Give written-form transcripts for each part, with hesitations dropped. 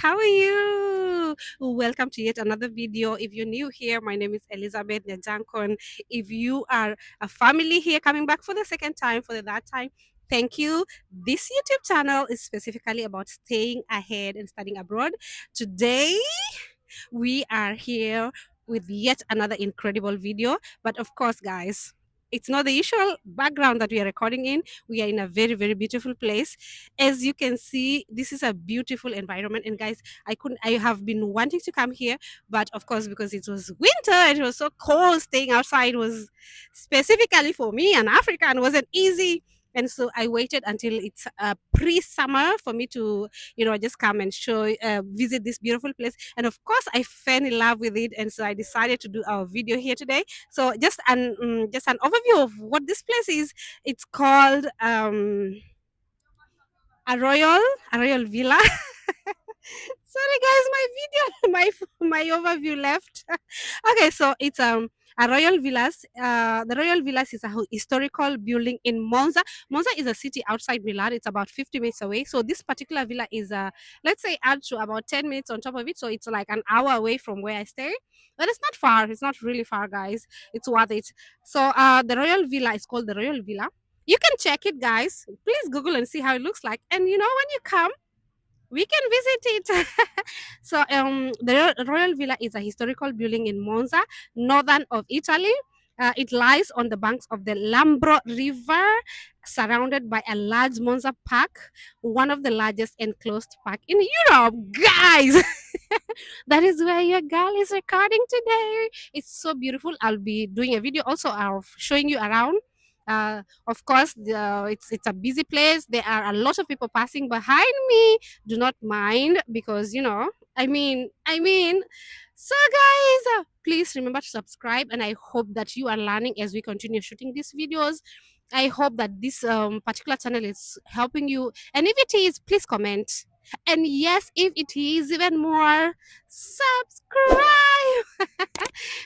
How are you? Welcome to yet another video. If you're new here, my name is Elizabeth Nyajankon. If you are a family here coming back for the second time, for the third time, thank you. This YouTube channel is specifically about staying ahead and studying abroad. Today, we are here with yet another incredible video. But of course, guys, it's not the usual background that we are recording in. We are in a very, very beautiful place. As you can see, this is a beautiful environment. And guys, I have been wanting to come here, but of course, because it was winter, it was so cold, staying outside was specifically for me, an African, wasn't easy. And so I waited until it's pre-summer for me to just come and visit this beautiful place. And of course I fell in love with it, and so I decided to do our video here today. So just an overview of what this place is. It's called a royal a royal villa. Sorry guys, my video my overview left. Okay, so it's a royal villas. The royal villas is a historical building in Monza. Monza is a city outside Milan. It's about 50 minutes away. So this particular villa is let's say add to about 10 minutes on top of it. So it's like an hour away from where I stay. But it's not far. It's not really far, guys. It's worth it. So the royal villa is called the Royal Villa. You can check it, guys. Please Google and see how it looks like. And when you come, we can visit it. So the Royal Villa is a historical building in Monza, northern of Italy. It lies on the banks of the Lambro River, surrounded by a large Monza park, one of the largest enclosed park in Europe. Guys, that is where your girl is recording today. It's so beautiful. I'll be doing a video also of showing you around. Of course, it's a busy place. There are a lot of people passing behind me. Do not mind, because I mean. So guys, please remember to subscribe, and I hope that you are learning as we continue shooting these videos. I hope that this particular channel is helping you, and if it is, please comment. And yes, if it is even more, subscribe.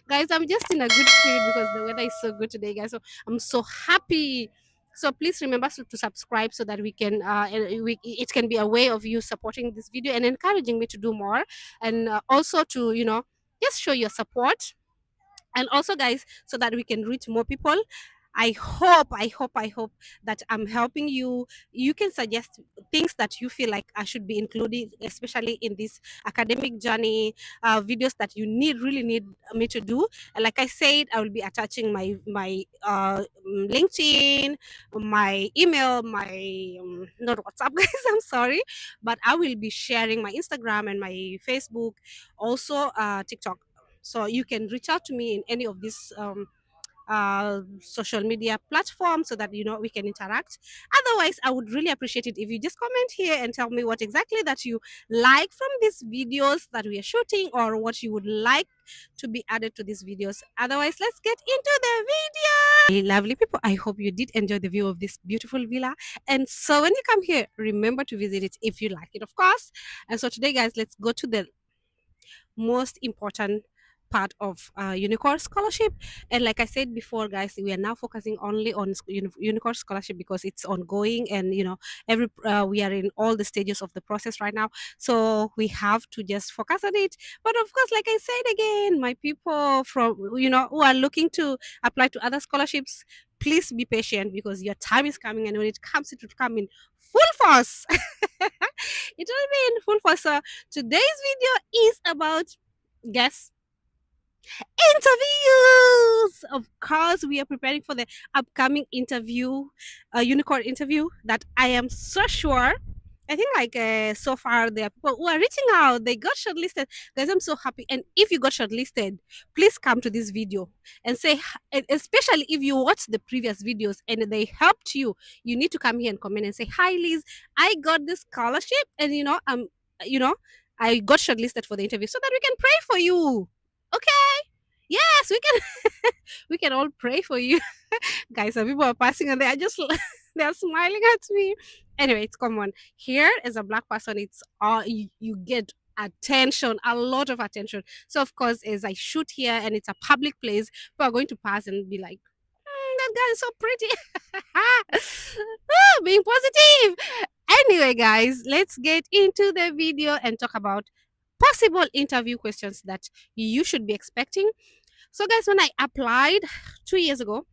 Guys, I'm just in a good spirit because the weather is so good today, guys. So I'm so happy. So please remember to subscribe so that we can it can be a way of you supporting this video and encouraging me to do more, and also to just show your support. And also, guys, so that we can reach more people. I hope that I'm helping you. You can suggest things that you feel like I should be including, especially in this academic journey, videos that you really need me to do. And like I said, I will be attaching my LinkedIn, my email, my not WhatsApp, guys. I'm sorry, but I will be sharing my Instagram and my Facebook, also TikTok. So you can reach out to me in any of these social media platforms so that we can interact. Otherwise, I would really appreciate it if you just comment here and tell me what exactly that you like from these videos that we are shooting, or what you would like to be added to these videos. Otherwise, let's get into the video. Hey, lovely people, I hope you did enjoy the view of this beautiful villa. And so when you come here, remember to visit it if you like it, of course. And so today, guys, let's go to the most important part of UNICORE Scholarship. And like I said before, guys, we are now focusing only on UNICORE Scholarship because it's ongoing, and every we are in all the stages of the process right now, so we have to just focus on it. But of course, like I said again, my people from who are looking to apply to other scholarships, please be patient, because your time is coming, and when it comes, it will come in full force. It will be in full force. So today's video is about, guess, interviews. Of course, we are preparing for the upcoming interview, UNICORE interview, that I am so sure. I think like so far there are people who are reaching out. They got shortlisted. Guys, I'm so happy. And if you got shortlisted, please come to this video and say, especially if you watched the previous videos and they helped you, you need to come here and comment and say, hi Liz, I got this scholarship, and you know, I got shortlisted for the interview, so that we can pray for you. Okay? Yes, we can we can all pray for you. Guys, some people are passing and they are just they are smiling at me. Anyway, it's common. Here, as a black person, it's you get attention, a lot of attention. So of course, as I shoot here and it's a public place, people are going to pass and be like, that girl is so pretty. Being positive. Anyway, guys, let's get into the video and talk about possible interview questions that you should be expecting. So, guys, when I applied 2 years ago,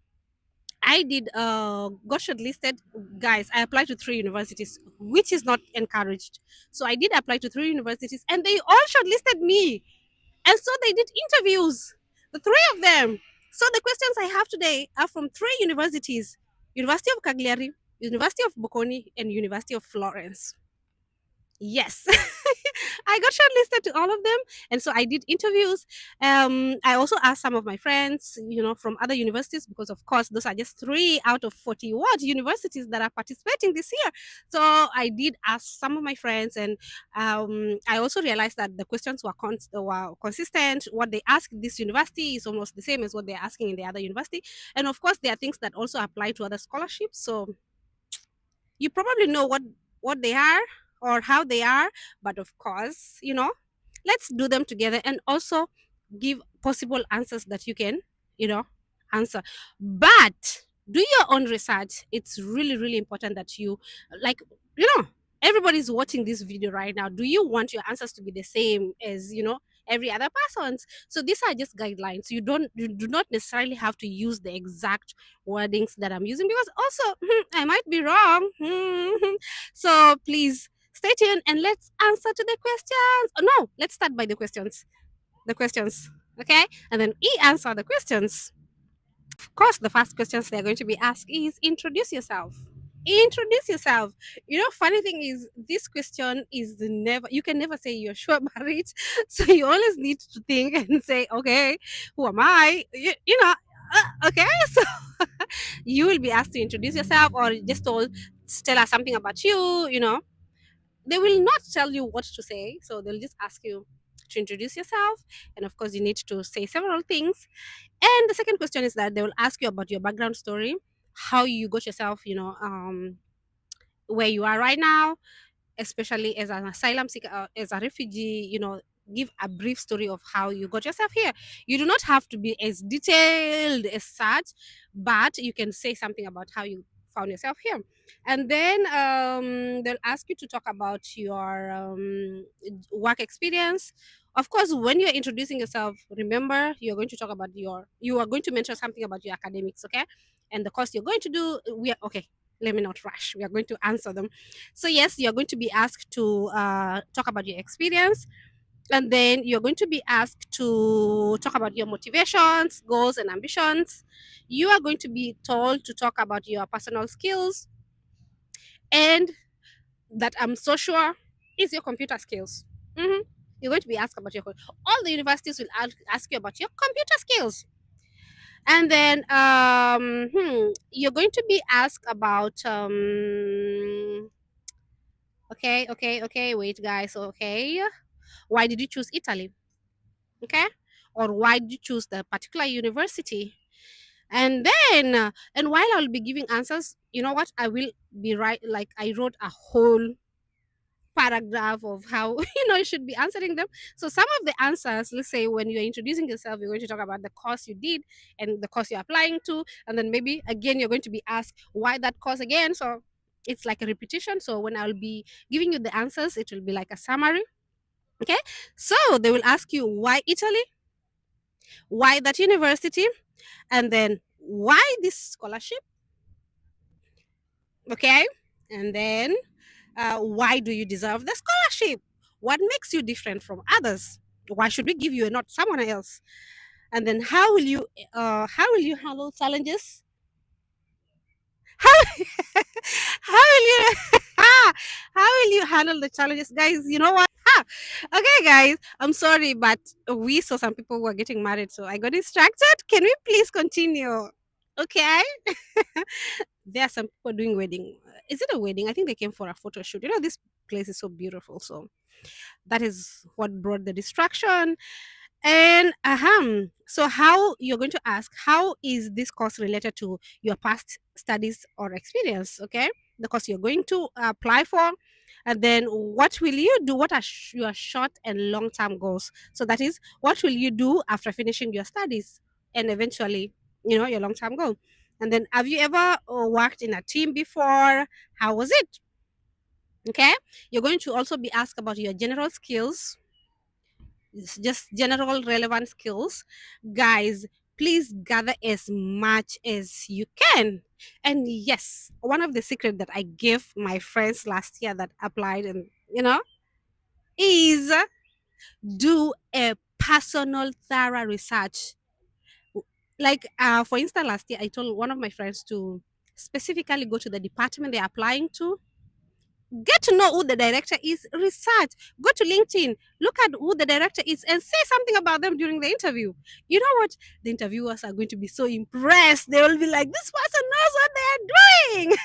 I did got shortlisted. Guys, I applied to three universities, which is not encouraged. So I did apply to three universities, and they all shortlisted me. And so they did interviews, the three of them. So the questions I have today are from three universities: University of Cagliari, University of Bocconi, and University of Florence. Yes. I got shortlisted to all of them. And so I did interviews. I also asked some of my friends, from other universities, because of course, those are just three out of 40 what universities that are participating this year. So I did ask some of my friends, and I also realized that the questions were consistent. What they ask in this university is almost the same as what they're asking in the other university. And of course, there are things that also apply to other scholarships. So you probably know what they are or how they are, but of course, let's do them together and also give possible answers that you can you know answer. But do your own research. It's really, really important that you, like, you know everybody's watching this video right now. Do you want your answers to be the same as every other person's? So these are just guidelines. You do not necessarily have to use the exact wordings that I'm using, because also I might be wrong. So please stay tuned and let's answer to the questions. Oh, no, let's start by the questions. The questions, okay? And then we answer the questions. Of course, the first questions they're going to be asked is introduce yourself. Introduce yourself. Funny thing is, this question is never, you can never say you're sure about it. So you always need to think and say, okay, who am I? Okay. So you will be asked to introduce yourself, or just told, tell us something about you. They will not tell you what to say, so they'll just ask you to introduce yourself. And of course, you need to say several things. And the second question is that they will ask you about your background story, how you got yourself, where you are right now, especially as an asylum seeker, as a refugee. Give a brief story of how you got yourself here. You do not have to be as detailed as such, but you can say something about how you found yourself here. And then they'll ask you to talk about your work experience. Of course, when you're introducing yourself, remember, you are going to mention something about your academics, okay? And the course you're going to do. Okay, let me not rush, we are going to answer them. So yes, you're going to be asked to talk about your experience, and then you're going to be asked to talk about your motivations, goals, and ambitions. You are going to be told to talk about your personal skills, and that I'm so sure is your computer skills. Mhm. You're going to be asked about all the universities will ask you about your computer skills. And then you're going to be asked about okay, wait, guys. Okay, why did you choose Italy? Okay, or why did you choose the particular university? And then and while I'll be giving answers, you know what, I will be right, like I wrote a whole paragraph of how you should be answering them. So some of the answers, let's say when you're introducing yourself, you're going to talk about the course you did and the course you're applying to, and then maybe again you're going to be asked why that course again. So it's like a repetition. So when I'll be giving you the answers, it will be like a summary. Okay, so they will ask you why Italy, why that university, and then why this scholarship. Okay, and then why do you deserve the scholarship? What makes you different from others? Why should we give you and not someone else? And then how will you handle challenges? How how will you how will you handle the challenges, guys? You know what? Okay, guys, I'm sorry, but we saw some people who are getting married, so I got distracted. Can we please continue? Okay. There are some people doing wedding. Is it a wedding? I think they came for a photo shoot. This place is so beautiful. So that is what brought the distraction. And so how you're going to ask, how is this course related to your past studies or experience? Okay, the course you're going to apply for. And then what will you do? What are your short and long term goals? So that is, what will you do after finishing your studies, and eventually, your long term goal. And then, have you ever worked in a team before? How was it? Okay, you're going to also be asked about your general skills, just general relevant skills. Guys, please gather as much as you can. And yes, one of the secret that I gave my friends last year that applied, and is do a personal thorough research. Like for instance, last year I told one of my friends to specifically go to the department they're applying to, get to know who the director is, research, go to LinkedIn, look at who the director is, and say something about them during the interview. You know what? The interviewers are going to be so impressed. They will be like, this person knows what they are doing.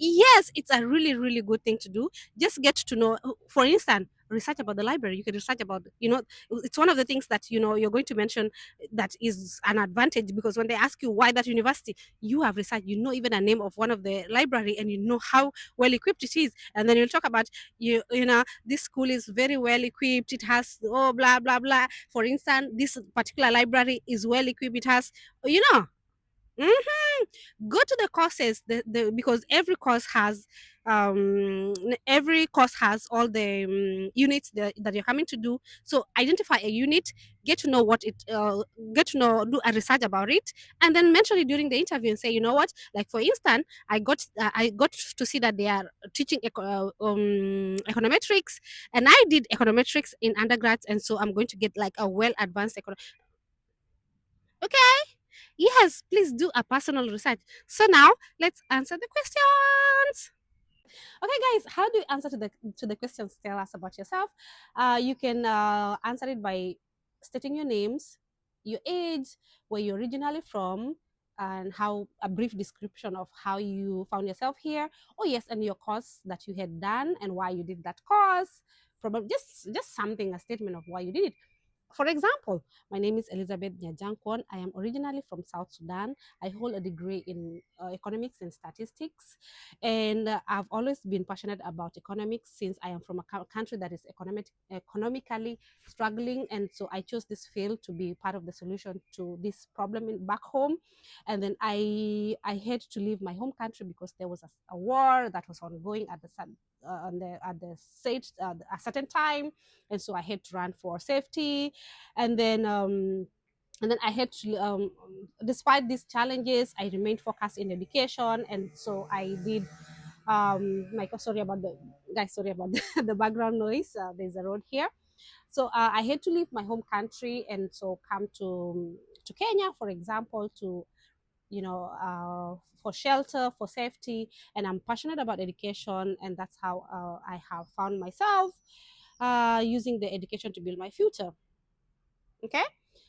Yes, it's a really, really good thing to do. Just get to know, for instance, research about the library. You can research about, it's one of the things that, you're going to mention that is an advantage, because when they ask you why that university, you have researched, even a name of one of the library, and you know how well equipped it is. And then you'll talk about, this school is very well equipped. It has, oh, blah, blah, blah. For instance, this particular library is well equipped. It has, you know, go to the courses, because every course has all the units that you're coming to do. So identify a unit, get to know what it get to know, do a research about it, and then mention it during the interview and say, you know what, like for instance, I got to see that they are teaching econometrics, and I did econometrics in undergrads, and so I'm going to get like a well advanced okay. Yes, please do a personal research. So now let's answer the questions. Okay, guys, how do you answer to the questions? Tell us about yourself. You can answer it by stating your names, your age, where you're originally from, and how a brief description of how you found yourself here. Oh yes, and your course that you had done and why you did that course. Probably just something, a statement of why you did it. For example, my name is Elizabeth Nyajankwan. I am originally from South Sudan. I hold a degree in economics and statistics. And I've always been passionate about economics since I am from a country that is economically struggling. And so I chose this field to be part of the solution to this problem back home. And then I had to leave my home country because there was a war that was ongoing at a certain time, and so I had to run for safety. And then I had to, despite these challenges, I remained focused in education, and so I did. Sorry about the guys. Sorry about the background noise. There's a road here, so I had to leave my home country, and so come to Kenya, for example, to for shelter, for safety, and I'm passionate about education, and that's how I have found myself using the education to build my future. Okay,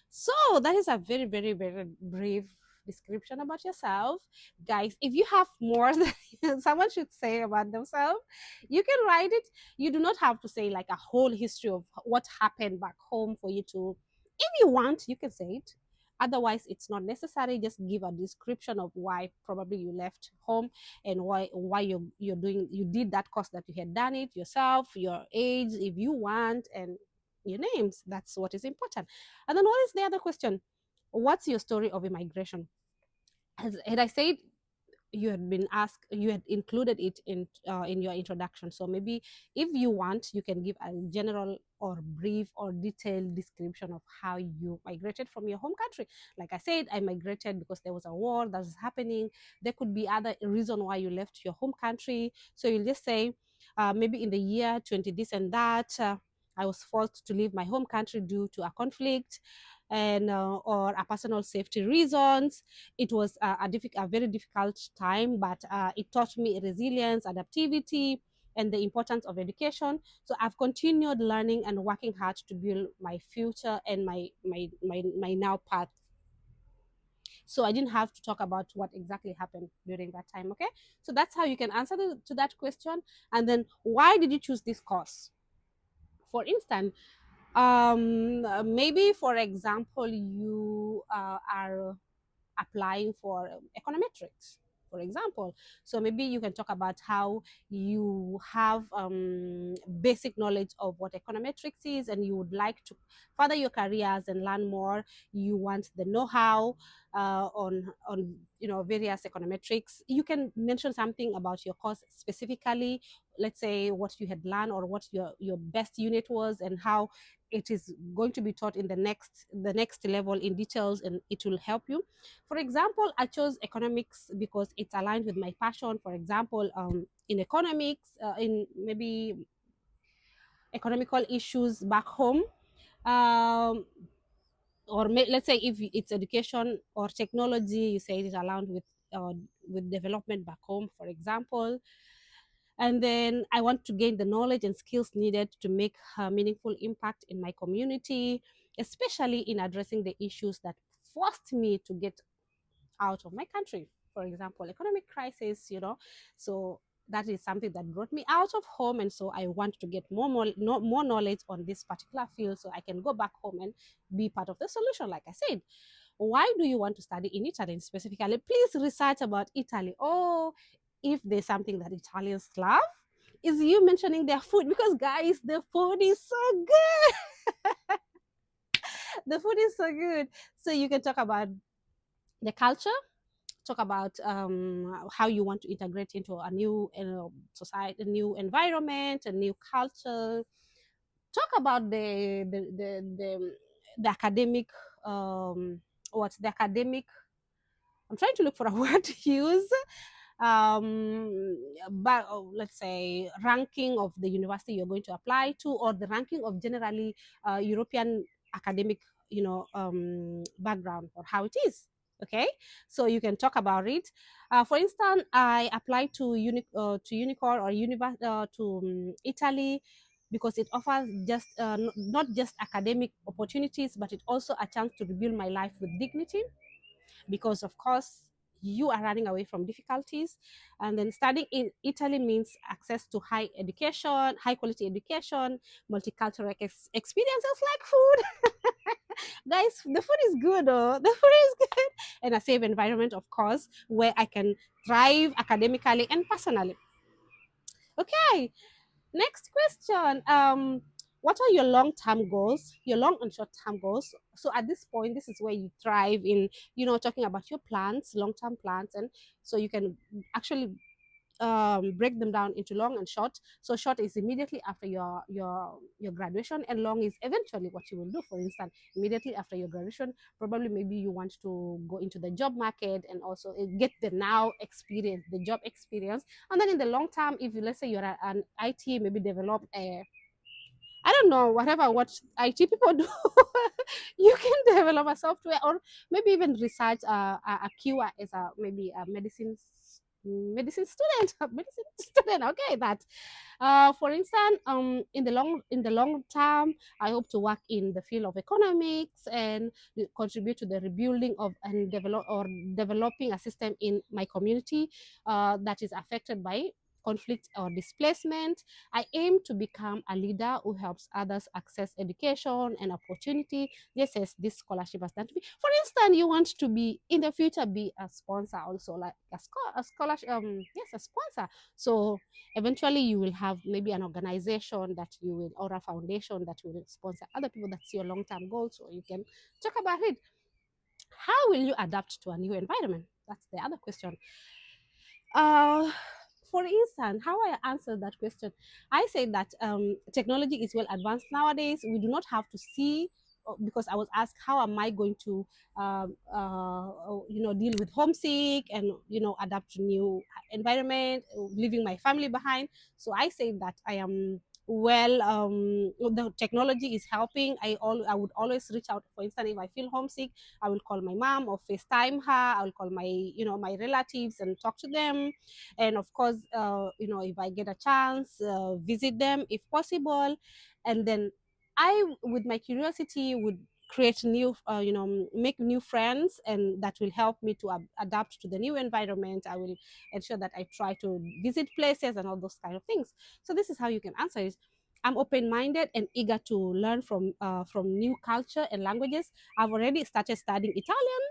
so that is a very, very, very brief description about yourself. Guys, if you have more that someone should say about themselves, you can write it. You do not have to say like a whole history of what happened back home for you to. If you want, you can say it. Otherwise, it's not necessary. Just give a description of why probably you left home, and why you did that course, that you had done it yourself, your age if you want, and your names. That's what is important. And then what is the other question? What's your story of immigration? As had I said, you had been asked, you had included it in your introduction. So maybe if you want, you can give a general or brief or detailed description of how you migrated from your home country. Like I said, I migrated because there was a war that was happening. There could be other reason why you left your home country. So you'll just say, maybe in the year 20 this and that, I was forced to leave my home country due to a conflict, and or a personal safety reasons. It was a very difficult time, but it taught me resilience, adaptivity, and the importance of education. So I've continued learning and working hard to build my future and my now path. So I didn't have to talk about what exactly happened during that time. Okay, so that's how you can answer to that question. And then, why did you choose this course? For instance, maybe for example, you are applying for econometrics, for example. So maybe you can talk about how you have basic knowledge of what econometrics is, and you would like to further your careers and learn more. You want the know-how. on various econometrics. You can mention something about your course specifically, let's say what you had learned or what your best unit was and how it is going to be taught in the next level in details, and it will help you. For example, I chose economics because it's aligned with my passion. For example, in economics, in maybe economical issues back home, um, or let's say if it's education or technology, you say it is aligned with development back home, for example. And then I want to gain the knowledge and skills needed to make a meaningful impact in my community, especially in addressing the issues that forced me to get out of my country. For example, economic crisis. So that is something that brought me out of home, and so I want to get more knowledge on this particular field so I can go back home and be part of the solution. Like I said, why do you want to study in Italy specifically? Please research about Italy. Oh, if there's something that Italians love, is you mentioning their food, because guys, the food is so good. The food is so good. So you can talk about the culture, talk about how you want to integrate into a new society, a new environment, a new culture. Talk about the academic, what's the academic, I'm trying to look for a word to use, but let's say ranking of the university you're going to apply to, or the ranking of generally European academic background, or how it is. Okay, so you can talk about it. For instance, I applied to UNICORE or to Italy because it offers just not just academic opportunities, but it also a chance to rebuild my life with dignity, because of course you are running away from difficulties. And then studying in Italy means access to high quality education, multicultural experiences like food. Guys, the food is good. Oh, the food is good. And a safe environment, of course, where I can thrive academically and personally. Okay, next question. What are your long-term goals, your long and short-term goals? So at this point, this is where you thrive in, talking about your plans, long-term plans, and so you can actually break them down into long and short. So short is immediately after your graduation, and long is eventually what you will do. For instance, immediately after your graduation, probably maybe you want to go into the job market and also get the now experience, the job experience. And then in the long term, if you, let's say you're an IT, maybe develop a, I don't know, whatever what IT people do, you can develop a software, or maybe even research a cure as a maybe a medicine student, medicine student. Okay, that. For instance, in the long term, I hope to work in the field of economics and contribute to the rebuilding of and developing a system in my community that is affected by conflict or displacement. I aim to become a leader who helps others access education and opportunity, just as this scholarship has done to me. For instance, you want to be in the future be a sponsor, also like a scholarship, yes, a sponsor. So eventually you will have maybe an organization that you will, or a foundation that will sponsor other people. That's your long-term goal, so you can talk about it. How will you adapt to a new environment? That's the other question. uh for instance, how I answer that question, I say that technology is well advanced nowadays. We do not have to see, because I was asked how am I going to deal with homesick and adapt to new environment, leaving my family behind. So I say that I am well, the technology is helping. I would always reach out. For instance, if I feel homesick, I will call my mom or FaceTime her. I will call my relatives and talk to them. And of course, if I get a chance, visit them if possible. And then I, with my curiosity, would create new, make new friends, and that will help me to adapt to the new environment. I will ensure that I try to visit places and all those kind of things. So this is how you can answer it. I'm open-minded and eager to learn from new culture and languages. I've already started studying Italian,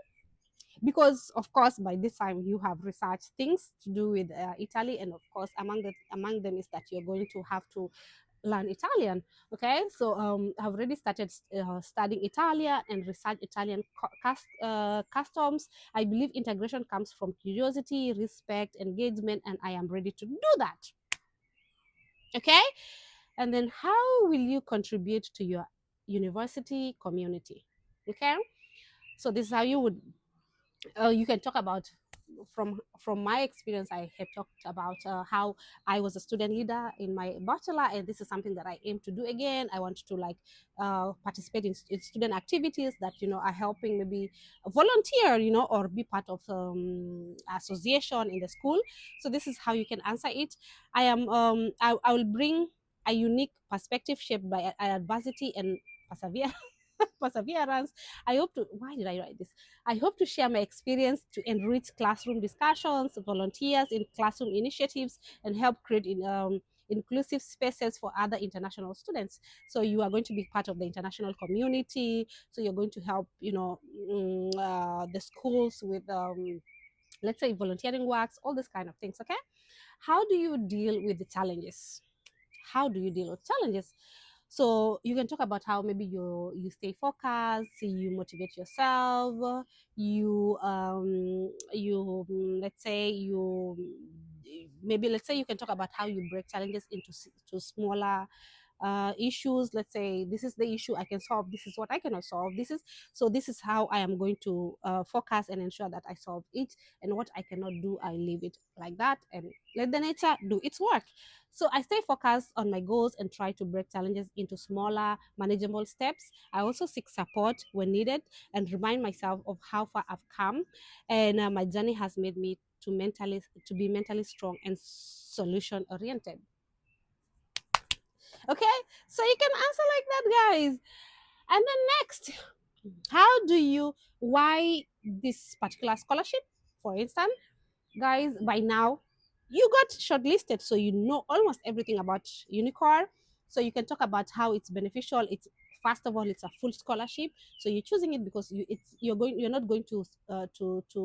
because of course by this time you have researched things to do with Italy, and of course among them is that you're going to have to learn Italian. Okay, so I've already started studying Italian and research Italian customs. I believe integration comes from curiosity, respect, engagement, and I am ready to do that. Okay, and then how will you contribute to your university community? Okay, so this is how you would you can talk about from my experience. I have talked about how I was a student leader in my bachelor, and this is something that I aim to do again. I want to like participate in student activities that are helping, maybe volunteer, or be part of association in the school. So this is how you can answer it. I will bring a unique perspective shaped by adversity and persevere perseverance. I hope to, why did I write this? I hope to share my experience to enrich classroom discussions, volunteers in classroom initiatives, and help create inclusive spaces for other international students. So you are going to be part of the international community. So you're going to help, the schools with, let's say, volunteering works, all these kind of things. Okay. How do you deal with the challenges? How do you deal with challenges? So you can talk about how maybe you stay focused, you motivate yourself, let's say you can talk about how you break challenges into to smaller issues. Let's say this is the issue I can solve, this is what I cannot solve, this is how I am going to focus and ensure that I solve it, and what I cannot do, I leave it like that and let the nature do its work. So I stay focused on my goals and try to break challenges into smaller manageable steps. I also seek support when needed and remind myself of how far I've come, and my journey has made me to be mentally strong and solution oriented. Okay, so you can answer like that, guys. And then next, how do you, why this particular scholarship, for instance, guys, by now you got shortlisted, so you know almost everything about UNICORE. So you can talk about how it's beneficial. It's, first of all, it's a full scholarship, so you're choosing it because you're not going to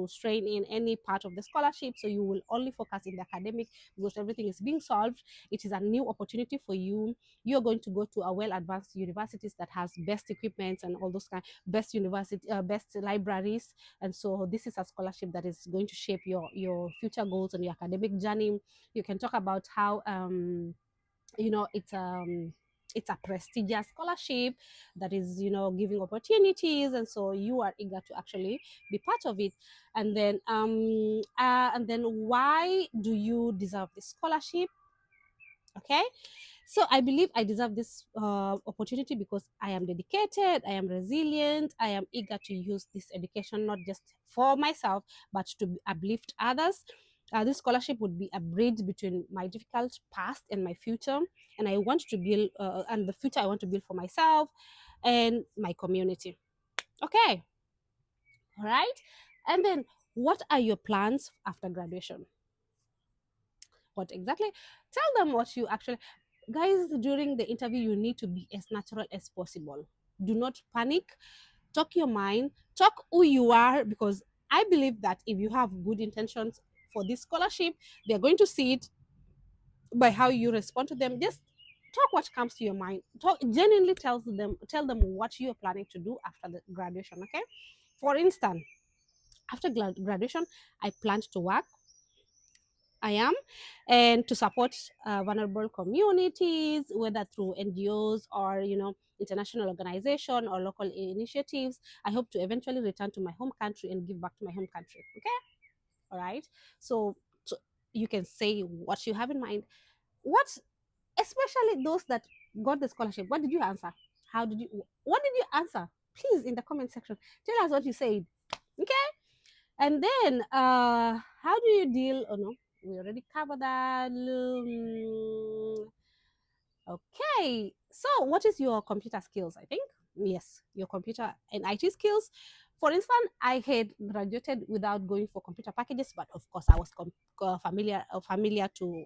strain in any part of the scholarship, so you will only focus in the academic because everything is being solved. It is a new opportunity for you. You're going to go to a well advanced universities that has best equipment and all those kind, best university, best libraries. And so this is a scholarship that is going to shape your future goals and your academic journey. You can talk about how it's a prestigious scholarship that is giving opportunities, and so you are eager to actually be part of it. And then why do you deserve this scholarship? Okay, so I believe I deserve this opportunity because I am dedicated, I am resilient, I am eager to use this education not just for myself, but to uplift others. This scholarship would be a bridge between my difficult past and my future, and I want to build, and the future I want to build for myself and my community. Okay, all right. And then, what are your plans after graduation? What exactly? Tell them what you actually, guys. During the interview, you need to be as natural as possible. Do not panic. Talk your mind, talk who you are, because I believe that if you have good intentions for this scholarship, they're going to see it by how you respond to them. Just talk what comes to your mind. Talk genuinely, tell them what you're planning to do after the graduation. Okay, for instance, after graduation, I plan to work. I am, and to support vulnerable communities, whether through NGOs or international organization or local initiatives. I hope to eventually return to my home country and give back to my home country. Okay, all right. So you can say what you have in mind. What, especially those that got the scholarship. What did you answer? How did you? What did you answer? Please, in the comment section, tell us what you said. Okay. And then, how do you deal? Oh no, we already covered that. Okay, so what is your computer skills? I think yes, your computer and IT skills. For instance, I had graduated without going for computer packages, but of course, I was familiar to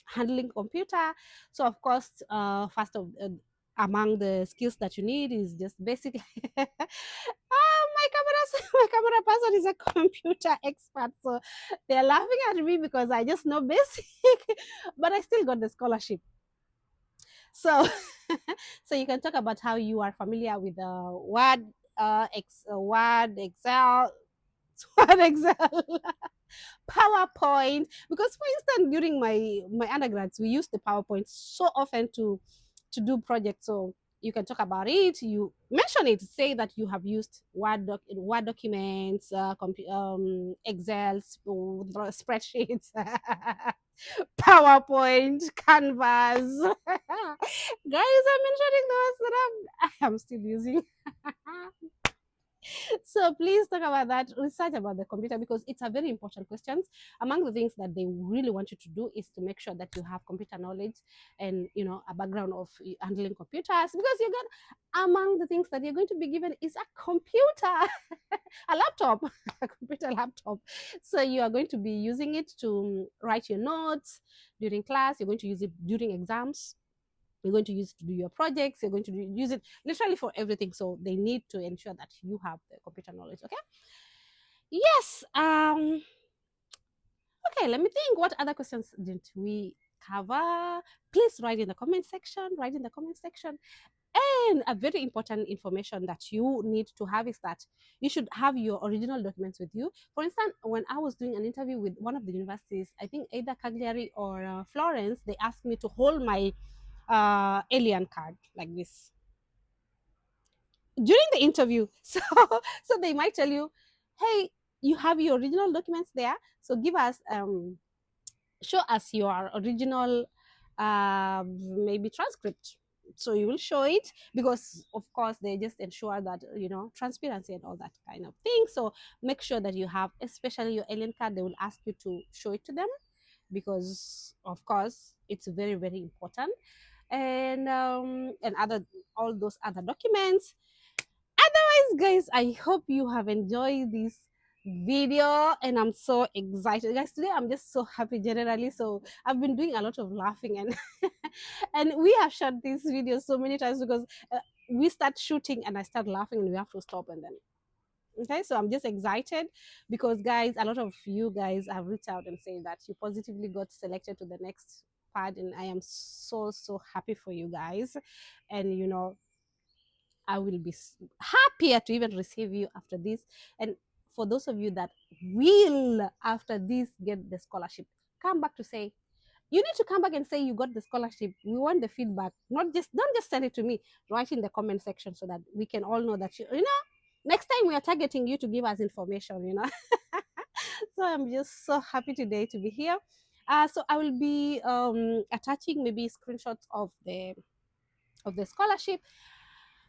handling computer. So of course, among the skills that you need is just basically my camera person is a computer expert, so they're laughing at me because I just know basic but I still got the scholarship. So so you can talk about how you are familiar with Word, Word, Excel, Word, Excel, PowerPoint. Because for instance, during my undergrads, we used the PowerPoint so often to do projects. So you can talk about it. You mention it. Say that you have used Word documents, Excel, spreadsheets, PowerPoint, Canvas. Guys, I'm mentioning the ones that I'm still using. So please talk about that, research about the computer, because it's a very important question. Among the things that they really want you to do is to make sure that you have computer knowledge and a background of handling computers, because you're going among the things that you're going to be given is a computer, a laptop, a computer laptop. So you are going to be using it to write your notes during class. You're going to use it during exams. You're going to use it to do your projects. You're going to use it literally for everything. So they need to ensure that you have the computer knowledge. Okay. Yes. Okay. Let me think. What other questions didn't we cover? Please write in the comment section. Write in the comment section. And a very important information that you need to have is that you should have your original documents with you. For instance, when I was doing an interview with one of the universities, I think either Cagliari or Florence, they asked me to hold my alien card like this during the interview. So they might tell you, hey, you have your original documents there, so give us show us your original maybe transcript. So you will show it, because of course they just ensure that transparency and all that kind of thing. So make sure that you have, especially your alien card, they will ask you to show it to them, because of course it's very, very important. And other, all those other documents. Otherwise, guys, I hope you have enjoyed this video, and I'm so excited, guys. Today I'm just so happy generally. So I've been doing a lot of laughing, and and we have shot this video so many times, because we start shooting and I start laughing and we have to stop, and then okay. So I'm just excited, because guys, a lot of you guys have reached out and saying that you positively got selected to the next part, and I am so, so happy for you guys. And I will be happier to even receive you after this. And for those of you that will, after this, get the scholarship, come back to say, you need to come back and say you got the scholarship. We want the feedback. Don't just send it to me. Write in the comment section, so that we can all know that next time we are targeting you to give us information. So I'm just so happy today to be here. So I will be attaching maybe screenshots of the scholarship,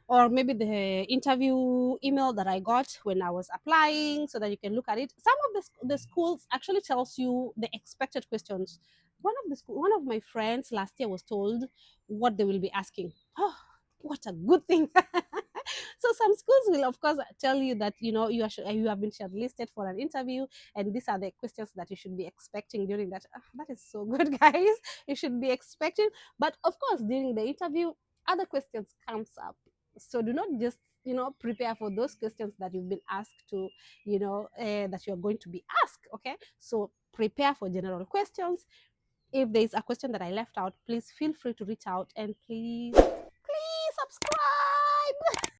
or maybe the interview email that I got when I was applying, so that you can look at it. Some of the schools actually tells you the expected questions. One of my friends last year was told what they will be asking. Oh, what a good thing. So some schools will of course tell you that you have been shortlisted for an interview, and these are the questions that you should be expecting during that. That is so good, guys. You should be expecting, but of course during the interview other questions comes up. So do not just prepare for those questions that you've been asked to that you're going to be asked. Okay, so prepare for general questions. If there's a question that I left out, please feel free to reach out, and please subscribe.